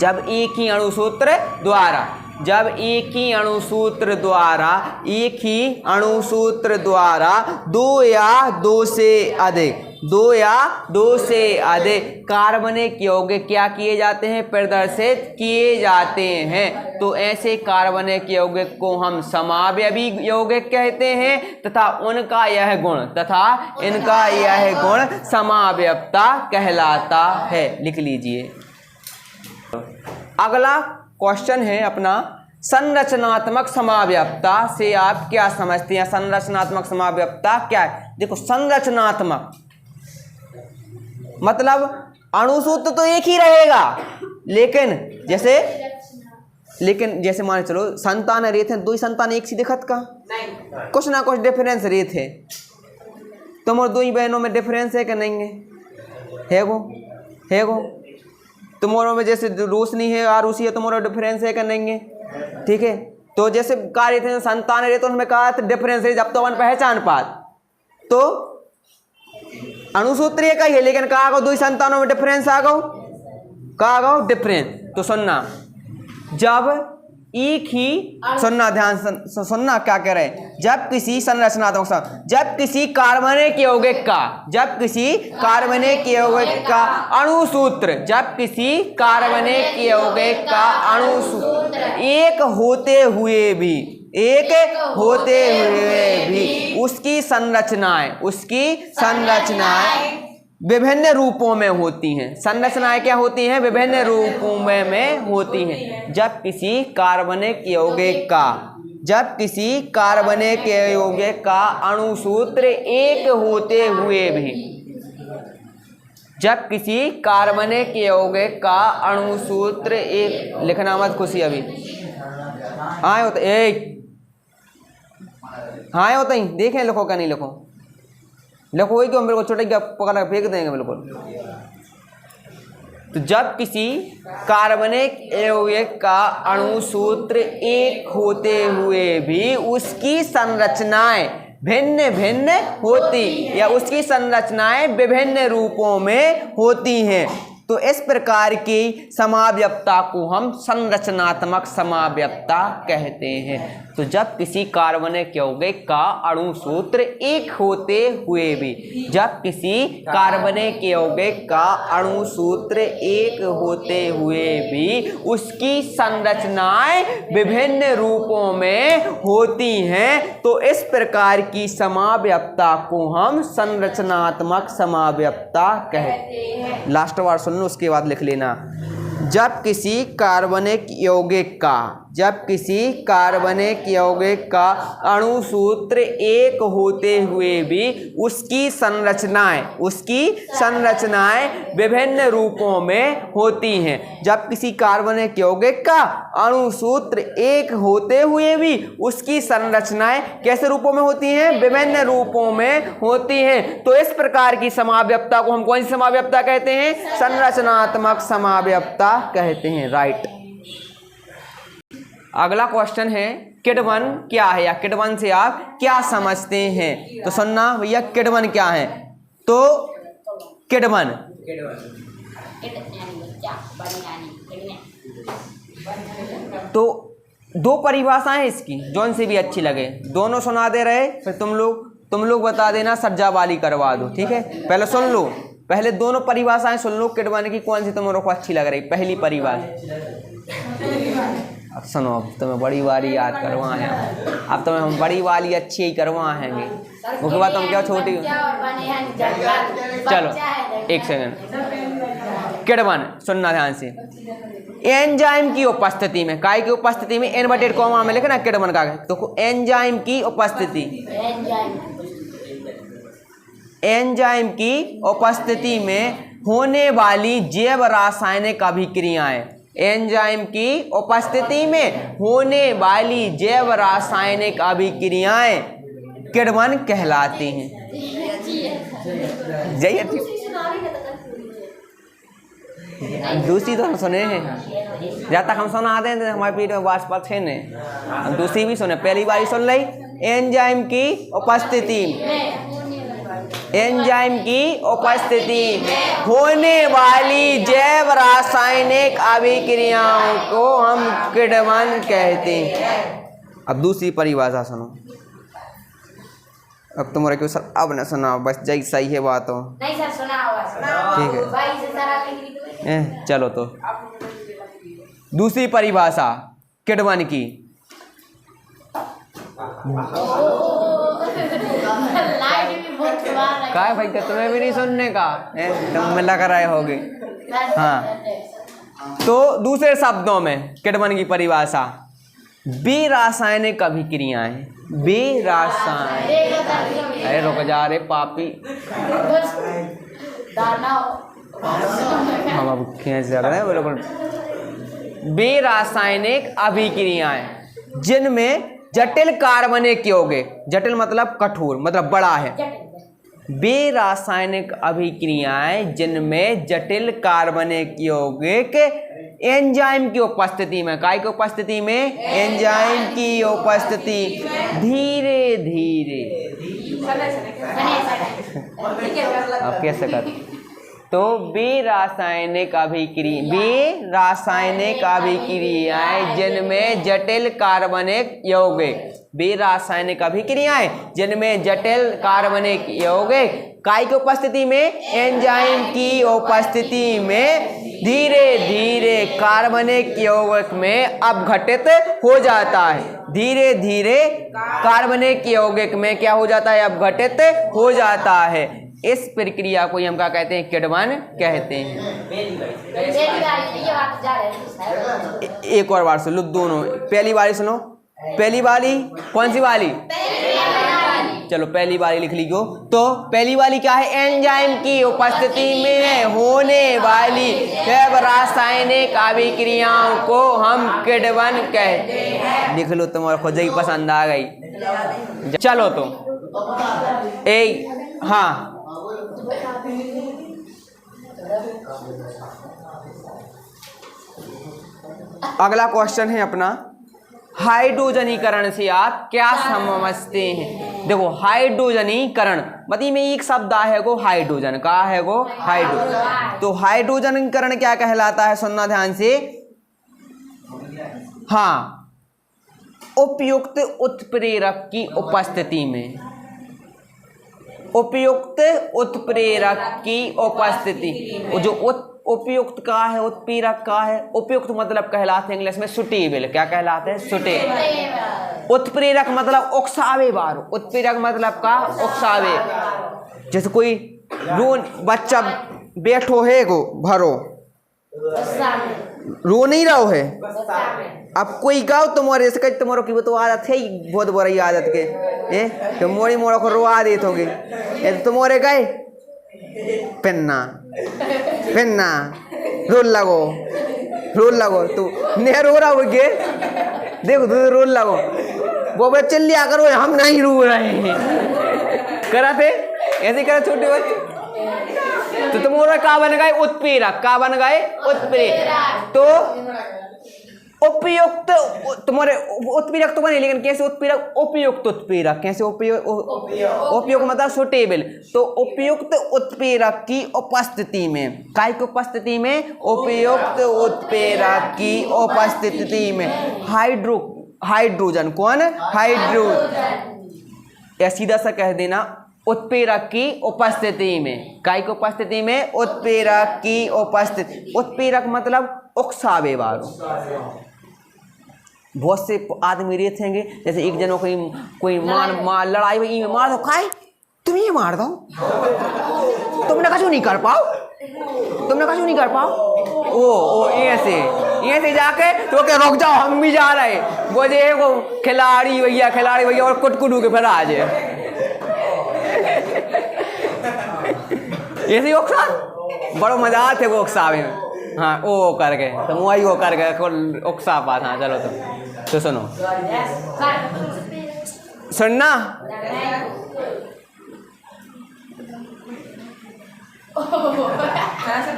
जब एक ही अणुसूत्र द्वारा, जब एक ही अणुसूत्र द्वारा, एक ही अणुसूत्र द्वारा दो या दो से अधिक, दो या दो से अधिक कार्बनिक यौगिक क्या किए जाते हैं, प्रदर्शित किए जाते हैं, तो ऐसे कार्बनिक यौगिक को हम समावयवी यौगिक कहते हैं। तथा उनका यह गुण, तथा इनका यह गुण समावयवता कहलाता है। लिख लीजिए। अगला क्वेश्चन है अपना, संरचनात्मक समावयवता से आप क्या समझते हैं। संरचनात्मक समावयवता क्या है। देखो, संरचनात्मक मतलब अणुसूत्र तो एक ही रहेगा, लेकिन जैसे मान चलो संतान रेत है, दो ही संतान एक सी दिखत का, कुछ ना कुछ डिफरेंस रेत है। तुम और दो ही बहनों में डिफरेंस है कि नहीं है गो तुम्हारों में जैसे रोशनी है आरुषि है, तुम्हारा डिफरेंस है कि नहीं है, ठीक है। तो जैसे कार्य थे संतान रहे तो उनमें कहा डिफरेंस है, जब तो अपन पहचान पात, तो अणुसूत्र एक ही है, लेकिन कहा गो दो ही संतानों में डिफरेंस आ गो, कहा गो डिफरेंस। तो सुनना, जब एक ही, सुनना ध्यान सुनना क्या कह रहे हैं, जब किसी संरचनात्मक, जब किसी कार्बनिक यौगिक का, जब किसी कार्बनिक यौगिक का अणुसूत्र, जब किसी कार्बनिक यौगिक का अणुसूत्र एक होते हुए भी उसकी संरचनाएं विभिन्न रूपों में होती हैं। संरचनाएं क्या होती हैं, विभिन्न रूपों में होती हैं। जब किसी कार्बनिक यौगिक का, जब किसी कार्बनिक यौगिक का अणुसूत्र एक होते हुए भी, जब किसी कार्बनिक यौगिक का अणुसूत्र एक, लिखना मत खुशी अभी, हाँ होता एक, हाँ होता ही, देखें लिखो क्या नहीं लिखो, लिखो वही क्यों, मेरे को छोटे पकड़ फेंक देंगे बिल्कुल। तो जब किसी कार्बनिक यौगिक का अणुसूत्र एक होते हुए भी उसकी संरचनाएं भिन्न भिन्न होती, या उसकी संरचनाएं विभिन्न रूपों में होती हैं, तो इस प्रकार की समावयवता को हम संरचनात्मक समावयवता कहते हैं। तो जब किसी कार्बनिक यौगिक का अणुसूत्र एक होते हुए भी, जब किसी कार्बनिक यौगिक का अणुसूत्र एक होते हुए भी उसकी संरचनाएं विभिन्न रूपों में होती हैं, तो इस प्रकार की समावयवता को हम संरचनात्मक समावयवता कहते हैं। लास्ट बार सुन लो, उसके बाद लिख लेना। जब किसी कार्बनिक यौगिक का, जब किसी कार्बनिक यौगिक का अणुसूत्र एक होते हुए भी उसकी संरचनाएं विभिन्न रूपों में होती हैं। जब किसी कार्बनिक यौगिक का अणुसूत्र एक होते हुए भी उसकी संरचनाएं कैसे रूपों में होती हैं, विभिन्न रूपों में होती हैं, तो इस प्रकार की समावयवता को हम कौन सी समावयवता कहते हैं, संरचनात्मक समावयवता कहते हैं। राइट। अगला क्वेश्चन है, किण्वन क्या है, या किण्वन से आप क्या समझते हैं। तो सुनना भैया, किण्वन क्या है। तो किण्वन तो दो परिभाषाएं इसकी, जौन सी भी अच्छी लगे दोनों सुना दे रहे, फिर तुम लोग बता देना सज्जा वाली करवा दो, ठीक है। पहले सुन लो, पहले दोनों परिभाषाएं सुन लो, किडवन की कौन सी तुम लोग को अच्छी लग रही। पहली परिभाषा अब सुनो, अब तुम्हें बड़ी वाली याद करवाएं, अब तुम्हें हम बड़ी वाली अच्छी ही करवाएंगे, उसके बाद तुम क्या छोटी। चलो एक सेकंड, किडवन सुनना ध्यान से। एंजाइम की उपस्थिति में, काय की उपस्थिति में, इनवर्टेड कॉमा में लिखना किडवन का, तो एंजाइम की उपस्थिति, एंजाइम की उपस्थिति में होने वाली जैव रासायनिक अभिक्रियाएं, एंजाइम की उपस्थिति में होने वाली जैव रासायनिक अभिक्रियाएं किडवन कहलाती हैं। दूसरी तो हम सुने हैं, जब तक हम सुना दें हमारे पीठ में बात पर थे ने, हम दूसरी भी सुने। पहली बारी सुन ली, एंजाइम की उपस्थिति, एंजाइम की उपस्थिति में होने वाली जैव रासायनिक अभिक्रियाओं को हम किडवन कहते हैं। अब दूसरी परिभाषा सुनो, अब तुम्हारे क्यों सर अब न सुना, बस जैसा सही है बात हो, नहीं सर सुना हुआ, ठीक है। चलो तो दूसरी परिभाषा किडवन की, क्या है भाई, तुम्हें भी नहीं सुनने का, तुम लग रहे होगे। हाँ, तो दूसरे शब्दों में किडवन की परिभाषा, बेरासायनिक अभिक्रियाएं, बेरासायनिक, अरे रुक जा रे पापी, हम अब खींच रहे हैं बिल्कुल। बेरासायनिक अभिक्रियाएं जिनमें जटिल कार्बनिक यौगिक, जटिल मतलब कठोर, मतलब बड़ा है, बेरासायनिक अभिक्रियाएं जिनमें जटिल कार्बनिक यौगिक एंजाइम की उपस्थिति में, काय की उपस्थिति में, एंजाइम की उपस्थिति धीरे धीरे, अब कैसे कर, तो बेरासायनिक अभिक्रियाएं जिनमें जटिल कार्बनिक यौगिक, बेरासायनिक अभिक्रियाएं जिनमें जटिल कार्बनिक यौगिक काय की उपस्थिति में, एंजाइम की उपस्थिति में धीरे धीरे कार्बनिक यौगिक में अपघटित हो जाता है, धीरे धीरे कार्बनिक यौगिक में क्या हो जाता है, अपघटित हो जाता है। इस प्रक्रिया को हम क्या कहते हैं, किडवन कहते हैं। एक और बार सुन लो दोनों, पहली बारी सुनो, पहली वाली कौन सी वाली, चलो पहली वाली लिख लीजिए। तो पहली वाली क्या है, एंजाइम की उपस्थिति में होने वाली जैव रासायनिक अभिक्रियाओं को हम किडवन कहते हैं। लिख लो, तुम्हारे खुद ही पसंद आ गई। चलो तो एक, हाँ अगला क्वेश्चन है अपना, हाइड्रोजनीकरण से आप क्या समझते हैं। देखो हाइड्रोजनीकरण मतलब में एक शब्द है को हाइड्रोजन, का है को हाइड्रोजन, तो हाइड्रोजनीकरण क्या कहलाता है, सुनना ध्यान से। हाँ, उपयुक्त उत्प्रेरक की उपस्थिति में, उपयुक्त उत्प्रेरक की उपस्थिति, जो उपयुक्त का है, उत्प्रेरक का है, उपयुक्त मतलब कहलाते हैं इंग्लिश में सुटेबल, क्या कहलाते हैं, सुटेबल। उत्प्रेरक मतलब उकसावे बार, उत्प्रेरक मतलब का उकसावे, जैसे कोई रो बच्चा बैठो है गो भरो, रो नहीं रहो है, अब कोई गाओ तुम्हारे से कहीं तुम्हारे की तो आदत है, बहुत बुरी आदत के, तुम्हारी मोड़ा को रोआ देते होगे, तुम्हारे गए पेन्ना पेन्ना रोल लगो तू नहीं रो रहा हो गे, देखो तू रोल लगो, वो बच्चे लिया करो, हम नहीं रो रहे हैं, करा थे ऐसे करा छोटे बच्चे। तो तुम्हारा क्या बन गए, उत्प्रेरक, क्या बन गए, उत्प्रेरक। तो उपयुक्त तुम्हारे उत्प्रेरक तो बने, लेकिन कैसे उत्प्रेरक, उपयुक्त उत्प्रेरक, कैसे उपयुक्त मतलब सुटेबल। तो उपयुक्त उत्प्रेरक की उपस्थिति में, काय की उपस्थिति में, उपयुक्त उत्प्रेरक की उपस्थिति में हाइड्रोजन। कौन? हाइड्रोजन। या सीधा सा कह देना उत्प्रेरक की उपस्थिति में। काय की उपस्थिति में? उत्प्रेरक की उपस्थिति। उत्प्रेरक मतलब उकसावे वालो। बहुत से आदमी रहते हैं जैसे एक जनों कोई मार लड़ाई हुई, मार दो, काय तुम ये मार दो, तुमने कछु नहीं कर पाओ, तुमने कछु नहीं कर पाओ। ओ ऐसे जाके तो क्या रुक जाओ हम भी जा रहे, वो जे वो खिलाड़ी भैया और कुटकुटू के फिर आ जाए ऐसे उकसा। बड़ो मजा थे वो उकसावे में। हाँ ओ करके तो वही वो करके उकसा पाता। हाँ चलो तो सुनो, सुनना।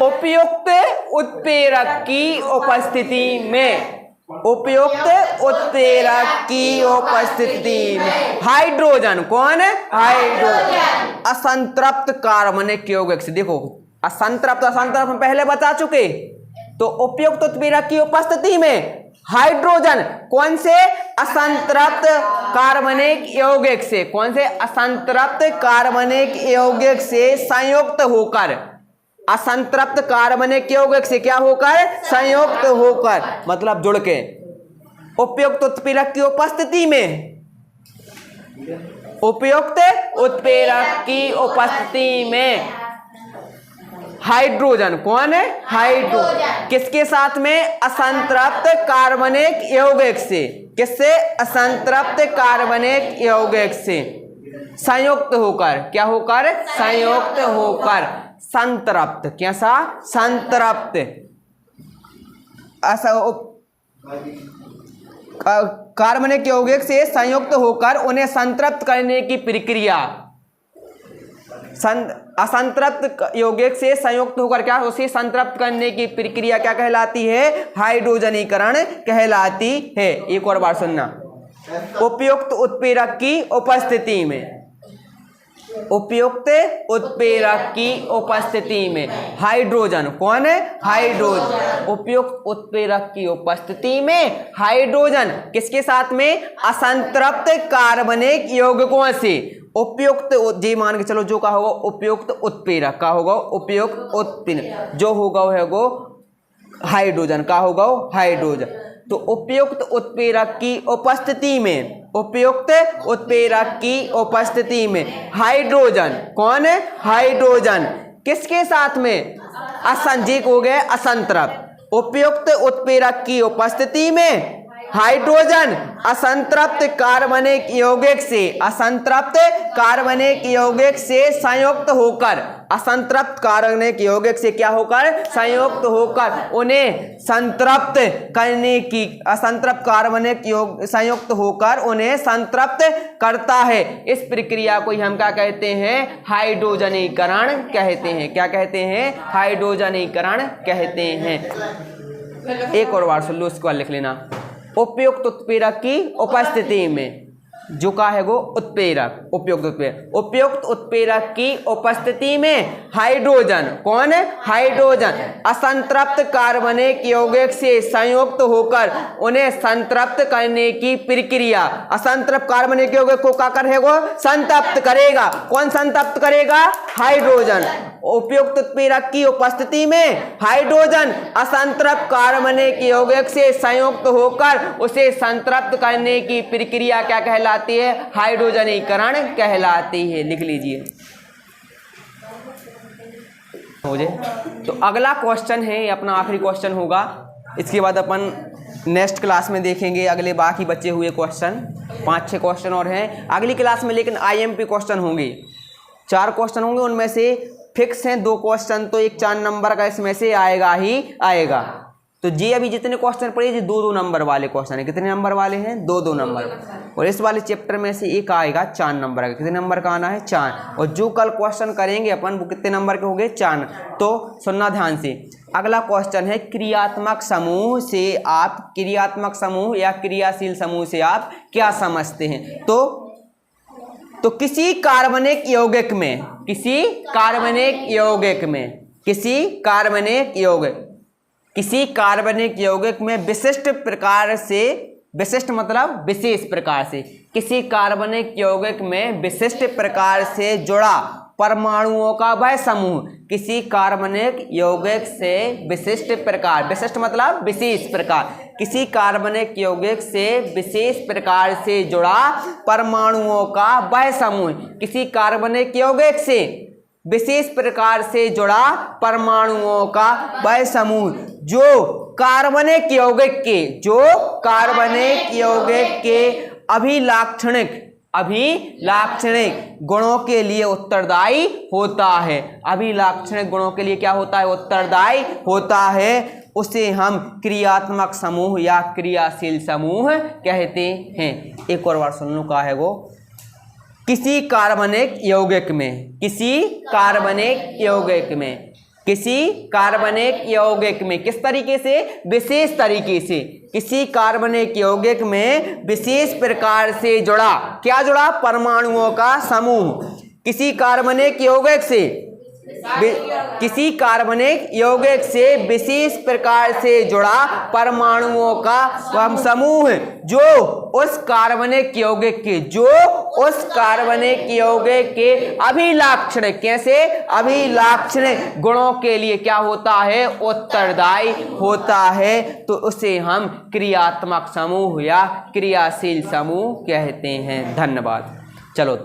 उपयुक्त उत्प्रेरक की उपस्थिति में, उपयुक्त उत्प्रेरक की उपस्थिति में हाइड्रोजन। कौन है? हाइड्रोजन। असंतृप्त कार्बनिक यौगिक से, देखो असंतृप्त में पहले बता चुके। तो उपयुक्त उत्प्रेरक की उपस्थिति में हाइड्रोजन कौन से? असंतृप्त कार्बनिक यौगिक से। कौन से? असंतृप्त कार्बनिक यौगिक से संयुक्त होकर, असंतृप्त कार्बनिक यौगिक से क्या होकर? संयुक्त होकर, मतलब जुड़ के। उपयुक्त उत्प्रेरक की उपस्थिति में, उपयुक्त उत्प्रेरक की उपस्थिति में हाइड्रोजन। कौन है? हाइड्रोजन। किसके साथ में? असंतृप्त कार्बनिक यौगिक से। किससे? असंतृप्त कार्बनिक यौगिक से संयुक्त होकर। क्या होकर? संयुक्त होकर। संतृप्त, कैसा? संतृप्त। कार्बनिक यौगिक से संयुक्त होकर उन्हें संतृप्त करने की प्रक्रिया, असंतृप्त यौगिक से संयुक्त होकर क्या? उसे संतृप्त करने की प्रक्रिया क्या कहलाती है? हाइड्रोजनीकरण कहलाती है। एक और बार सुनना, उपयुक्त उत्प्रेरक की उपस्थिति में, उपयुक्त उत्प्रेरक की उपस्थिति में हाइड्रोजन। कौन है? हाइड्रोजन। उपयुक्त उत्प्रेरक की उपस्थिति में हाइड्रोजन किसके साथ में? असंतृप्त कार्बनिक यौगिकों से। उपयुक्त जी मान के चलो जो का होगा उपयुक्त उत्प्रेरक का होगा, उपयुक्त उत्प्रेरक जो होगा वो हाइड्रोजन का होगा, हाइड्रोजन। तो उपयुक्त उत्प्रेरक की उपस्थिति में, उपयुक्त उत्प्रेरक की उपस्थिति में हाइड्रोजन। कौन है? हाइड्रोजन किसके साथ में? असंजीक हो गए असंतृप्त। उपयुक्त उत्प्रेरक की उपस्थिति में हाइड्रोजन असंतृप्त कार्बनिक यौगिक से, असंतृप्त कार्बनिक यौगिक से संयुक्त होकर, असंतृप्त कार्बनिक यौगिक से क्या होकर? संयुक्त होकर उन्हें संतृप्त करने की, असंतृप्त कार्बनिक यौगिक संयुक्त होकर उन्हें संतृप्त करता है। इस प्रक्रिया को हम क्या कहते हैं? हाइड्रोजनीकरण कहते हैं। क्या कहते हैं? हाइड्रोजनीकरण कहते हैं। एक और बार सुन लो, उसको लिख लेना। उपयुक्त उत्प्रेरक की उपस्थिति में, जो का है वो उत्प्रेरक, उपयुक्त उत्प्रेरक, उपयुक्त उत्प्रेरक की उपस्थिति में हाइड्रोजन। कौन है? हाइड्रोजन असंतृप्त कार्बनिक यौगिक से संयुक्त होकर उन्हें संतृप्त करने की प्रक्रिया, असंतृप्त कार्बनिक यौगिक को क्या करेगा? संतृप्त करेगा। कौन संतृप्त करेगा? हाइड्रोजन। उपयुक्त उत्प्रेरक की उपस्थिति में हाइड्रोजन असंतृप्त कार्बनिक यौगिक से संयुक्त होकर उसे संतृप्त करने की प्रक्रिया क्या कहलाती है? हाइड्रोजनीकरण कहलाती है। लिख लीजिए मुझे। तो अगला क्वेश्चन है, अपना आखिरी क्वेश्चन होगा। इसके बाद अपन नेक्स्ट क्लास में देखेंगे अगले बाकी बचे हुए क्वेश्चन। 5-6 क्वेश्चन और हैं अगली क्लास में, लेकिन IMP क्वेश्चन होंगे। 4 क्वेश्चन होंगे, उनमें से फिक्स हैं 2 क्वेश्चन तो एक 4 नंबर का इसमें से आएगा ही आएगा। तो जी अभी जितने क्वेश्चन पढ़े जी 2-2 नंबर वाले क्वेश्चन है। कितने नंबर वाले हैं? 2-2 नंबर। और इस वाले चैप्टर में से एक आएगा 4 नंबर का। कितने नंबर का आना है? 4। और जो कल क्वेश्चन करेंगे अपन वो कितने नंबर के हो गए? 4। तो सुनना ध्यान से। अगला क्वेश्चन है क्रियात्मक समूह से आप, क्रियात्मक समूह या क्रियाशील समूह से आप क्या समझते हैं? तो किसी कार्बनिक यौगिक में, किसी कार्बनिक यौगिक में, किसी कार्बनिक यौगिक, किसी कार्बनिक यौगिक में विशिष्ट प्रकार से विशिष्ट मतलब विशेष प्रकार से। किसी कार्बनिक यौगिक में विशिष्ट प्रकार से जुड़ा परमाणुओं का वह समूह। किसी कार्बनिक यौगिक से विशिष्ट प्रकार, विशिष्ट मतलब विशेष प्रकार, किसी कार्बनिक यौगिक से विशेष प्रकार से जुड़ा परमाणुओं का वह समूह। किसी कार्बनिक यौगिक से विशेष प्रकार से जुड़ा परमाणुओं का वह समूह जो कार्बनिक यौगिक के अभिलाक्षणिक गुणों के लिए उत्तरदायी होता है। अभिलाक्षणिक गुणों के लिए क्या होता है? उत्तरदायी होता है। उसे हम क्रियात्मक समूह या क्रियाशील समूह कहते हैं। एक और बार सुन लो का है वो। किसी कार्बनिक यौगिक में किस तरीके से? विशेष तरीके से। किसी कार्बनिक यौगिक में विशेष प्रकार से जुड़ा, क्या जुड़ा? परमाणुओं का समूह। किसी कार्बनिक यौगिक से विशेष प्रकार से जुड़ा परमाणुओं का समूह जो उस कार्बनिक यौगिक के अभिलाक्षणिक, कैसे? अभिलाक्षणिक गुणों के लिए क्या होता है? उत्तरदायी होता है। तो उसे हम क्रियात्मक समूह या क्रियाशील समूह कहते हैं। धन्यवाद। चलो।